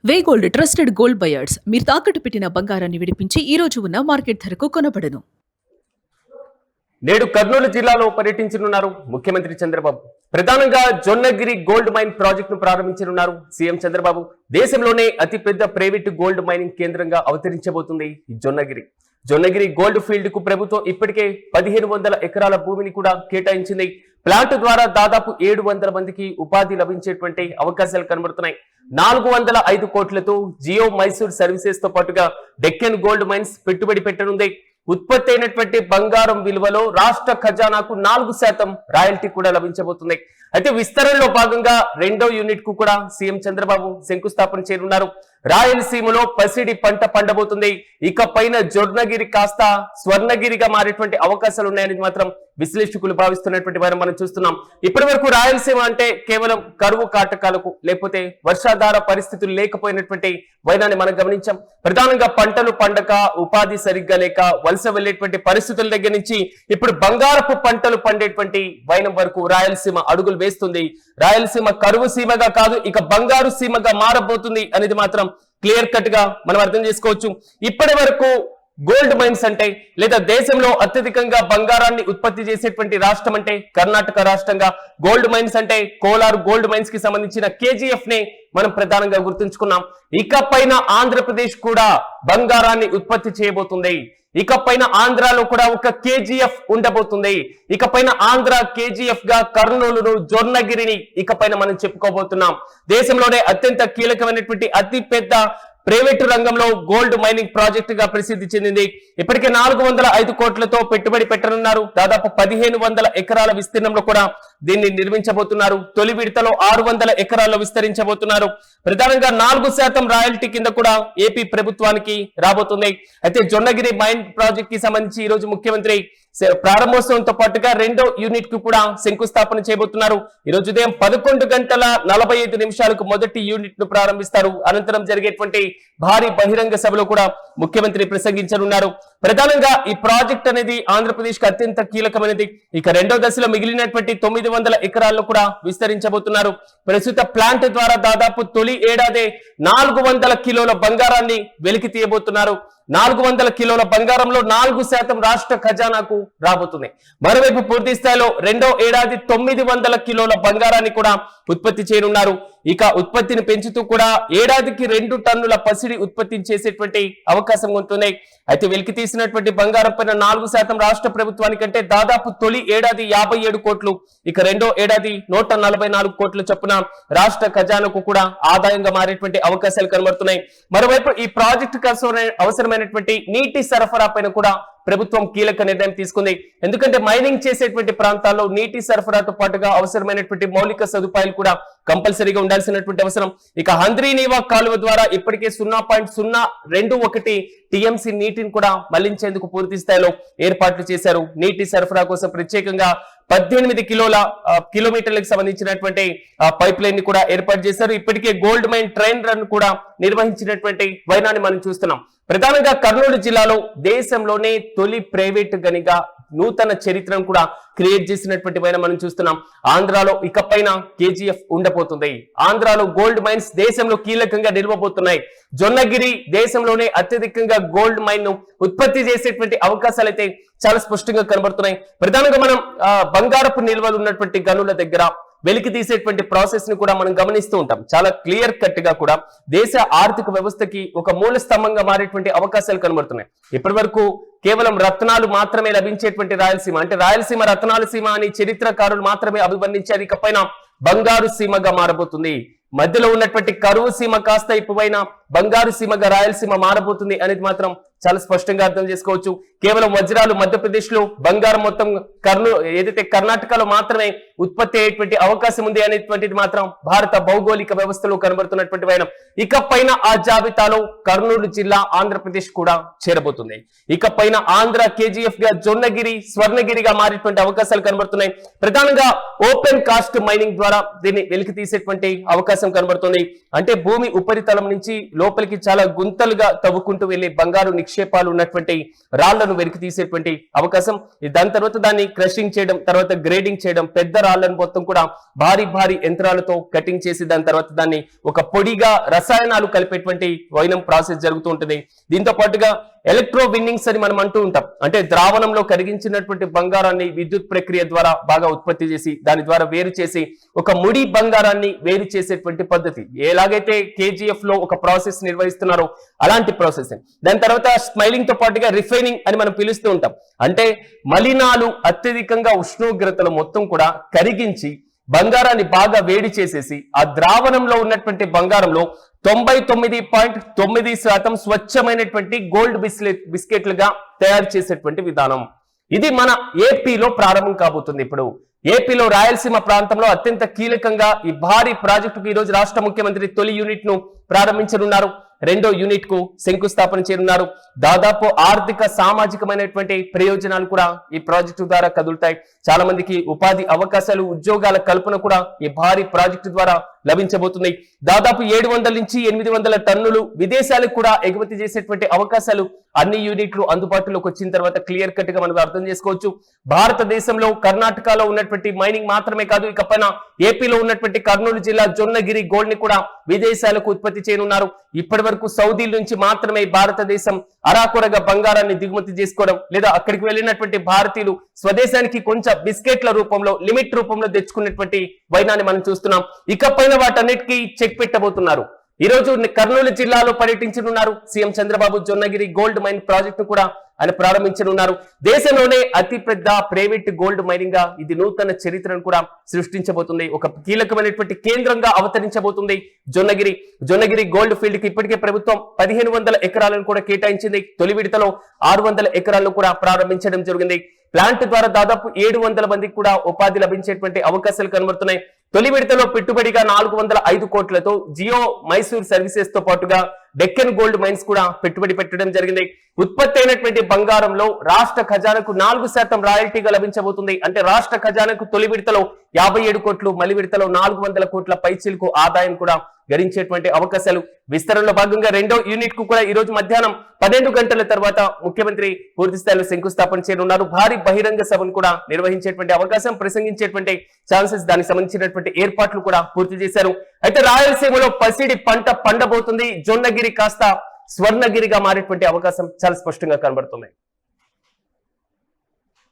వే gold trusted gold buyers మీరు తాకట్టు పెట్టిన బంగారాన్ని విడిపించి ఈ రోజు ఉన్న మార్కెట్ ధరకు కొనబడను. నేడు కర్నూలు జిల్లాలో పర్యటించనున్నారు ముఖ్యమంత్రి చంద్రబాబు. ప్రధానంగా జొన్నగిరి గోల్డ్ మైన్ ప్రాజెక్టును ప్రారంభించనున్నారు సీఎం చంద్రబాబు. దేశంలోనే అతిపెద్ద ప్రైవేటు గోల్డ్ మైనింగ్ కేంద్రంగా అవతరించబోతుంది ఈ జొన్నగిరి గోల్డ్ ఫీల్డ్ కు ప్రభుత్వం ఇప్పటికే 1500 ఎకరాల భూమిని కూడా కేటాయించింది. ప్లాంట్ ద్వారా దాదాపు 700 మందికి ఉపాధి లభించేటువంటి అవకాశాలు కనబడుతున్నాయి. 405 కోట్లతో జియో మైసూర్ సర్వీసెస్ తో పాటుగా డెక్కన్ గోల్డ్ మైన్స్ పెట్టుబడి పెట్టనుంది. ఉత్పత్తి అయినటువంటి బంగారం విలువలో రాష్ట్ర ఖజానాకు 4% రాయల్టీ కూడా లభించబోతుంది. అయితే విస్తరణలో భాగంగా 2వ యూనిట్ కు కూడా సీఎం చంద్రబాబు శంకుస్థాపన చేయనున్నారు. రాయలసీమలో పసిడి పంట పండబోతుంది. ఇక పైన జొన్నగిరి కాస్త స్వర్ణగిరిగా మారేటువంటి అవకాశాలు ఉన్నాయని మాత్రం విశ్లేషకులు భావిస్తున్నటువంటి వారిని మనం చూస్తున్నాం. ఇప్పటి వరకు రాయలసీమ అంటే కేవలం కరువు కాటకాలకు లేకపోతే వర్షాధార పరిస్థితులు లేకపోయినటువంటి వైనాన్ని మనం గమనించాం. ప్రధానంగా పంటలు పండక, ఉపాధి సరిగ్గా లేక వలస వెళ్లేటువంటి పరిస్థితుల దగ్గర నుంచి ఇప్పుడు బంగారపు పంటలు పండేటువంటి వైనం వరకు రాయలసీమ అడుగులు వేస్తుంది. రాయలసీమ కరువు సీమగా కాదు, ఇక బంగారు సీమగా మారబోతుంది అనేది మాత్రం క్లియర్ కట్ గా మనం అర్థం చేసుకోవచ్చు. ఇప్పటి వరకు గోల్డ్ మైన్స్ అంటే లేదా దేశంలో అత్యధికంగా బంగారాన్ని ఉత్పత్తి చేసేటువంటి రాష్ట్రం అంటే కర్ణాటక రాష్ట్రంగా, గోల్డ్ మైన్స్ అంటే కోలార్ గోల్డ్ మైన్స్ కి సంబంధించిన KGF ని మనం ప్రధానంగా గుర్తుంచుకున్నాం. ఇకపైన ఆంధ్రప్రదేశ్ కూడా బంగారాన్ని ఉత్పత్తి చేయబోతుంది. ఇకపైన ఆంధ్రాలో కూడా ఒక KGF ఉండబోతుంది. ఇకపైన ఆంధ్ర KGF గా కర్నూలును, జొన్నగిరిని ఇకపైన మనం చెప్పుకోబోతున్నాం. దేశంలోనే అత్యంత కీలకమైనటువంటి అతి పెద్ద ప్రైవేటు రంగంలో గోల్డ్ మైనింగ్ ప్రాజెక్ట్ గా ప్రసిద్ధి చెందింది. ఇప్పటికే 405 కోట్లతో పెట్టుబడి పెట్టనున్నారు. దాదాపు 1500 ఎకరాల విస్తీర్ణంలో కూడా దీన్ని నిర్మించబోతున్నారు. తొలి విడతలో 600 ఎకరాల్లో విస్తరించబోతున్నారు. ప్రధానంగా 4% రాయల్టీ కింద కూడా ఏపీ ప్రభుత్వానికి రాబోతుంది. అయితే జొన్నగిరి మైన్ ప్రాజెక్ట్ కి సంబంధించి ఈ రోజు ముఖ్యమంత్రి ప్రారంభోత్సవంతో పాటుగా 2వ యూనిట్ కు కూడా శంకుస్థాపన చేయబోతున్నారు. ఈ రోజు ఉదయం 11:45 మొదటి యూనిట్ ను ప్రారంభిస్తారు. అనంతరం జరిగేటువంటి భారీ బహిరంగ సభలో కూడా ముఖ్యమంత్రి ప్రసంగించనున్నారు. ప్రధానంగా ఈ ప్రాజెక్ట్ అనేది ఆంధ్రప్రదేశ్ కు అత్యంత కీలకమైనది. ఇక 2వ దశలో మిగిలినటువంటి 900 ఎకరాల్లో కూడా విస్తరించబోతున్నారు. ప్రస్తుత ప్లాంట్ ద్వారా దాదాపు తొలి ఏడాది 400 కిలోల బంగారాన్ని వెలికి తీయబోతున్నారు. 400 కిలోల బంగారంలో 4% రాష్ట్ర ఖజానాకు రాబోతుంది. మరోవైపు పూర్తి స్థాయిలో 2వ ఏడాది 900 కిలోల బంగారాన్ని కూడా ఉత్పత్తి చేయనున్నారు. ఇక ఉత్పత్తిని పెంచుతూ కూడా ఏడాదికి 2 టన్నుల పసిడి ఉత్పత్తి చేసేటువంటి అవకాశం ఉంటుంది. అయితే వెలికి తీసినటువంటి బంగారం పైన 4% రాష్ట్ర ప్రభుత్వానికంటే దాదాపు తొలి ఏడాది 57 కోట్లు, ఇక 2వ ఏడాది 144 కోట్ల చొప్పున రాష్ట్ర ఖజానాకు కూడా ఆదాయంగా మారేటువంటి అవకాశాలు కనబడుతున్నాయి. మరోవైపు ఈ ప్రాజెక్టు కోసం అవసరమైనటువంటి నీటి సరఫరా పైన కూడా ప్రభుత్వం కీలక నిర్ణయం తీసుకుంది. ఎందుకంటే మైనింగ్ చేసేటువంటి ప్రాంతాల్లో నీటి సరఫరాతో పాటుగా అవసరమైనటువంటి మౌలిక సదుపాయాలు కూడా కంపల్సరీగా ఉండాల్సినటువంటి అవసరం. ఇక హంద్రీనీవా కాలువ ద్వారా ఇప్పటికే 0.021 TMC నీటిని కూడా మళ్లించేందుకు పూర్తి స్థాయిలో ఏర్పాట్లు చేశారు. నీటి సరఫరా కోసం ప్రత్యేకంగా 18 కిలోమీటర్లకు సంబంధించినటువంటి పైప్ లైన్ ని కూడా ఏర్పాటు చేశారు. ఇప్పటికే గోల్డ్ మైన్ ట్రైన్ రన్ కూడా నిర్వహించినటువంటి వైనాన్ని మనం చూస్తున్నాం. ప్రధానంగా కర్నూలు జిల్లాలో దేశంలోనే తొలి ప్రైవేట్ గనిగా నూతన చరిత్రను కూడా క్రియేట్ చేసినటువంటి వైన మనం చూస్తున్నాం. ఆంధ్రాలో ఇకపైన KGF ఉండబోతుంది. ఆంధ్రాలో గోల్డ్ మైన్స్ దేశంలో కీలకంగా నిలవబోతున్నాయి. జొన్నగిరి దేశంలోనే అత్యధికంగా గోల్డ్ మైన్ ను ఉత్పత్తి చేసేటువంటి అవకాశాలు అయితే చాలా స్పష్టంగా కనబడుతున్నాయి. ప్రధానంగా మనం బంగారపు నిల్వలు ఉన్నటువంటి గనుల దగ్గర వెలికి తీసేటువంటి ప్రాసెస్ ని కూడా మనం గమనిస్తూ ఉంటాం. చాలా క్లియర్ కట్ గా కూడా దేశ ఆర్థిక వ్యవస్థకి ఒక మూల స్తంభంగా మారేటువంటి అవకాశాలు కనబడుతున్నాయి. ఇప్పటి వరకు కేవలం రత్నాలు మాత్రమే లభించేటువంటి రాయలసీమ అంటే రాయలసీమ రత్నాల సీమ అని చరిత్రకారులు మాత్రమే అభివర్ణించారు. ఇకపైన బంగారు సీమగా మారబోతుంది. మధ్యలో ఉన్నటువంటి కరువు సీమ కాస్త ఇప్పుడైన బంగారు సీమగా రాయలసీమ మారబోతుంది అనేది మాత్రం చాలా స్పష్టంగా అర్థం చేసుకోవచ్చు. కేవలం వజ్రాలు మధ్యప్రదేశ్ లో, బంగారం మొత్తం ఏదైతే కర్ణాటకలో మాత్రమే ఉత్పత్తి అయ్యేటువంటి అవకాశం ఉంది అనేటువంటిది మాత్రం భారత భౌగోళిక వ్యవస్థలో కనబడుతున్నటువంటి వైనం. ఇకపైన ఆ జాబితాలో కర్నూలు జిల్లా ఆంధ్రప్రదేశ్ కూడా చేరబోతుంది. ఇకపైన ఆంధ్ర KGF గా జొన్నగిరి, స్వర్ణగిరిగా మారేటువంటి అవకాశాలు కనబడుతున్నాయి. ప్రధానంగా ఓపెన్ కాస్ట్ మైనింగ్ ద్వారా దీన్ని వెలికి తీసేటువంటి అవకాశం కనబడుతుంది. అంటే భూమి ఉపరితలం నుంచి లోపలికి చాలా గుంతలుగా తవ్వుకుంటూ వెళ్లి బంగారు నిక్షేపాలు ఉన్నటువంటి రాళ్లను వెలికి తీసేటువంటి అవకాశం. దాని తర్వాత దాన్ని క్రషింగ్ చేయడం, తర్వాత గ్రేడింగ్ చేయడం, పెద్ద రాళ్లను మొత్తం కూడా భారీ భారీ యంత్రాలతో కటింగ్ చేసి దాని తర్వాత దాన్ని ఒక పొడిగా రసాయనాలు కలిపేటువంటి వైనం ప్రాసెస్ జరుగుతూ ఉంటుంది. దీంతో పాటుగా ఎలక్ట్రో విన్నింగ్స్ అని మనం అంటూ ఉంటాం. అంటే ద్రావణంలో కరిగించినటువంటి బంగారాన్ని విద్యుత్ ప్రక్రియ ద్వారా బాగా ఉత్పత్తి చేసి దాని ద్వారా వేరు చేసి ఒక ముడి బంగారాన్ని వేరు చేసేటువంటి పద్ధతి. ఎలాగైతే KGF లో ఒక ప్రాసెస్ నిర్వహిస్తున్నారో అలాంటి ప్రాసెస్. దాని తర్వాత స్మైలింగ్ తో పాటుగా రిఫైనింగ్ అని మనం పిలుస్తూ ఉంటాం. అంటే మలినాలు అత్యధికంగా ఉష్ణోగ్రతలు మొత్తం కూడా కరిగించి బంగారాన్ని బాగా వేడి చేసేసి ఆ ద్రావణంలో ఉన్నటువంటి బంగారంలో 99.9% స్వచ్ఛమైనటువంటి గోల్డ్ బిస్కెట్లుగా తయారు చేసేటువంటి విధానం. ఇది మన ఏపీలో ప్రారంభం కాబోతుంది. ఇప్పుడు ఏపీలో రాయలసీమ ప్రాంతంలో అత్యంత కీలకంగా ఈ భారీ ప్రాజెక్టుకు ఈ రోజు రాష్ట్ర ముఖ్యమంత్రి తొలి యూనిట్ ను ప్రారంభించనున్నారు. రెండో యూనిట్ కు శంకుస్థాపన చేయనున్నారు. దాదాపు ఆర్థిక సామాజికమైనటువంటి ప్రయోజనాలు కూడా ఈ ప్రాజెక్టు ద్వారా కదులుతాయి. చాలా మందికి ఉపాధి అవకాశాలు, ఉద్యోగాల కల్పన కూడా ఈ భారీ ప్రాజెక్టు ద్వారా లభించబోతుంది. దాదాపు 700 నుంచి 800 టన్నులు విదేశాలకు కూడా ఎగుమతి చేసేటువంటి అవకాశాలు అన్ని యూనిట్లు అందుబాటులోకి వచ్చిన తర్వాత క్లియర్ కట్ గా మనం అర్థం చేసుకోవచ్చు. భారతదేశంలో కర్ణాటకలో ఉన్నటువంటి మైనింగ్ మాత్రమే కాదు, ఇకపైన ఏపీలో ఉన్నటువంటి కర్నూలు జిల్లా జొన్నగిరి గోల్డ్ ని కూడా విదేశాలకు ఉత్పత్తి చేయనున్నారు. ఇప్పటి వరకు సౌదీ నుంచి మాత్రమే భారతదేశం అరాకొరగా బంగారాన్ని దిగుమతి చేసుకోవడం, లేదా అక్కడికి వెళ్ళినటువంటి భారతీయులు స్వదేశానికి కొంచెం బిస్కెట్ల రూపంలో, లిమిట్ రూపంలో తెచ్చుకున్నటువంటి వైనాన్ని మనం చూస్తున్నాం. ఇకపైన వాటన్నిటికీ చెక్ పెట్టబోతున్నారు. ఈ రోజు కర్నూలు జిల్లాలో పర్యటించనున్నారు CM Chandrababu. Jonnagiri gold mine project కూడా ఆయన ప్రారంభించనున్నారు. దేశంలోనే అతి పెద్ద ప్రైవేట్ గోల్డ్ మైనింగ్ గా ఇది నూతన చరిత్రను కూడా సృష్టించబోతుంది. ఒక కీలకమైనటువంటి కేంద్రంగా అవతరించబోతుంది జొన్నగిరి గోల్డ్ ఫీల్డ్ కి ఇప్పటికే ప్రభుత్వం 1500 ఎకరాలను కూడా కేటాయించింది. తొలి విడతలో 600 ఎకరాలను కూడా ప్రారంభించడం జరిగింది. ప్లాంట్ ద్వారా దాదాపు 700 మందికి కూడా ఉపాధి లభించేటువంటి అవకాశాలు కనబడుతున్నాయి. తొలి విడతలో పెట్టుబడిగా 405 కోట్లతో జియో మైసూర్ సర్వీసెస్ తో పాటుగా డెక్కన్ గోల్డ్ మైన్స్ కూడా పెట్టుబడి పెట్టడం జరిగింది. ఉత్పత్తి అయినటువంటి బంగారంలో రాష్ట్ర ఖజానాకు 4% రాయల్టీగా లభించబోతుంది. అంటే రాష్ట్ర ఖజానాకు తొలి విడతలో 57 కోట్లు, మలి విడతలో 400 కోట్ల పైచిలకు ఆదాయం కూడా గడించేటువంటి అవకాశాలు. విస్తరణలో భాగంగా రెండో యూనిట్ కు కూడా ఈ రోజు మధ్యాహ్నం 12 గంటల తర్వాత ముఖ్యమంత్రి పూర్తి స్థాయిలో శంకుస్థాపన చేయనున్నారు. భారీ బహిరంగ సభను కూడా నిర్వహించేటువంటి అవకాశం, ప్రసంగించేటువంటి ఛాన్సెస్, దానికి సంబంధించినటువంటి ఏర్పాట్లు కూడా పూర్తి చేశారు. అయితే రాయలసీమలో పసిడి పంట పండబోతుంది. జొన్నగిరి కాస్త స్వర్ణగిరిగా మారేటువంటి అవకాశం చాలా స్పష్టంగా కనబడుతుంది.